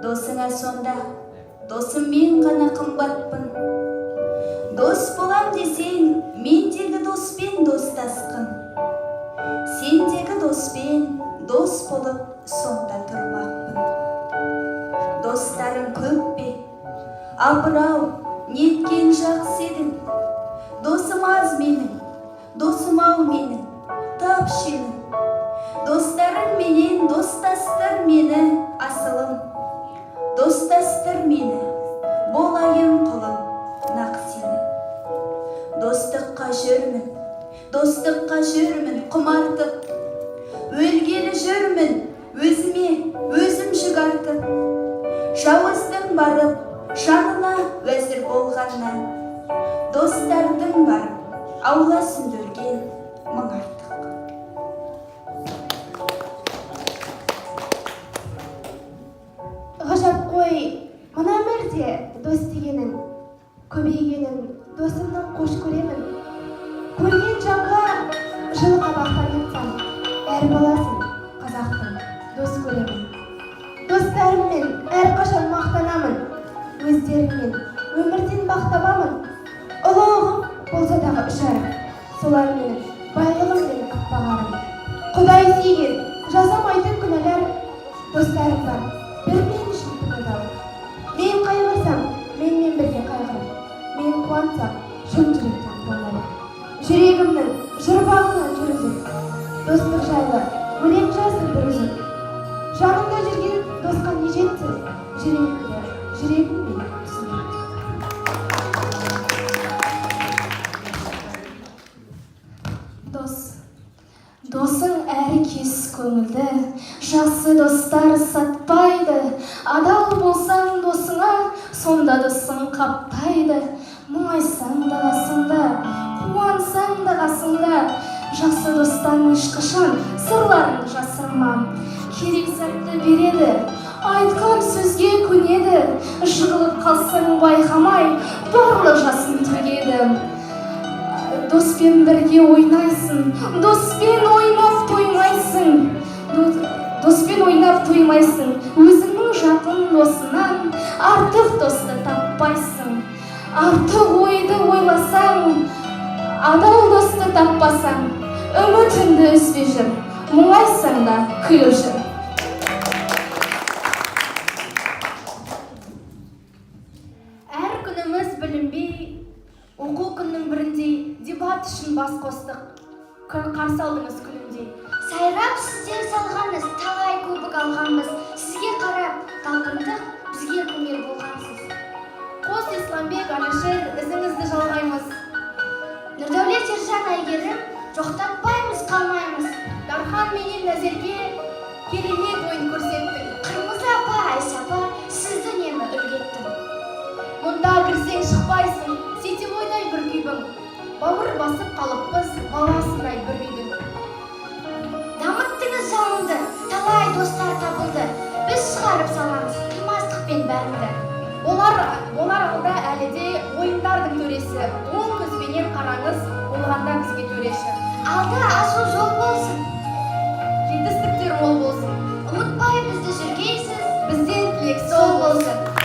Досыңа сонда, досым мен ғана қымбатпын. Дос болам десең, мендегі доспен достасқын. Сендегі доспен дос болып сонда тұрмақпын. Достарың көп пе? Апырау, неткен жақсы едің. Досым аз менің, досым-ау менің, тапшының. Достарың менен достастыр мені, асылым. Достастыр мені, болайын құлым, нақ сені. Достыққа жүрмін, құмартып. Өлгелі жүрмін, өзіме, өзім жүк артып. Жауыздың барып, жанына уәзір болғаннан. Достардың барып, ауласын өрген мың артық. Ғажап қой, мына өмірде дос дегенің, көбейгенін досымның қош көремін. Көрген жанға жылы қабақтан айтсам, әр баласын қазақтың дос көремін. Достарыммен әрқашан мақтанамын, өздеріңмен өмірден бақ табамын. Ұлылығым болса дағы үшарым, солар менің байлығым мен аппағарым. Құдай сүйген, жазамайтын күнәлар, достарым бар, бір мен үшін күнәдал. Мен қайғырсам, менімен бірге қайғырым. Мен қуансам, шын жүректен қуанарым. Жүрегімнің жырбағынан жүрізім, достық жайлы өлең жаздым бір үзім. Жанымда жүрген досқа не жетсін, жүрегіммен түсінем. Досың әрі кез көңілді, жақсы достар сатпайды. Адал болсаң досыңа, сонда досың қаптайды. Мұңайсаң да қасыңда, қуансаң да қасыңда. Жақсы достан ешқашан сырларын жасырма. Керек сәтті береді, айтқан сөзге көнеді. Жығылып қалсаң байқамай, барлық жасын төгеді. Доспен бірге ойнайсың, доспен ойнап тоймайсың. Доспен ойнап тоймайсың, өзіңнің жақын досынан артық досты таппайсың. Артық ойды ойласаң, адал досты таппасаң, үмітіңді үзбей жүр, мұңайсаң да күліп жүр. Әр күніміз білінбей, оқу күннің біріндей дебат үшін бас қостық. Қарсы алдыңыз күніндей. Сайрап сіздер салғаныз, талай көбік алғанбыз. Сізге қарап талпындық, бізге көмек болғансыз. Қос Исламбек, Алишер, ізіңізді жалғаймыз. Нұрдәулет Ержан Әйгерім, жоқтатпаймыз, қалмаймыз. Дархан менен Назерге керемет ойын көрсеттің. Қырмызы апа, Айса апа, сізді үнемі үлгеттім. Мұнда кірсең шықпайсың, сетевойдай бір күйбің. Бауыр басып қалыппыз, баласындай бір үйдің. Дамыттыңыз жалынды, талай достар табылды. Біз шығарып саламыз, қимастықпен бәрінді. Олар алда әлі де ойындардың төресі. Оң көзбенен қараңыз, болғанда бізге төреші. Алда асыл жол болсын, Жетістіктер мол болсын. ұмытпай бізді жүргейсіз, Бізден тілек сол болсын.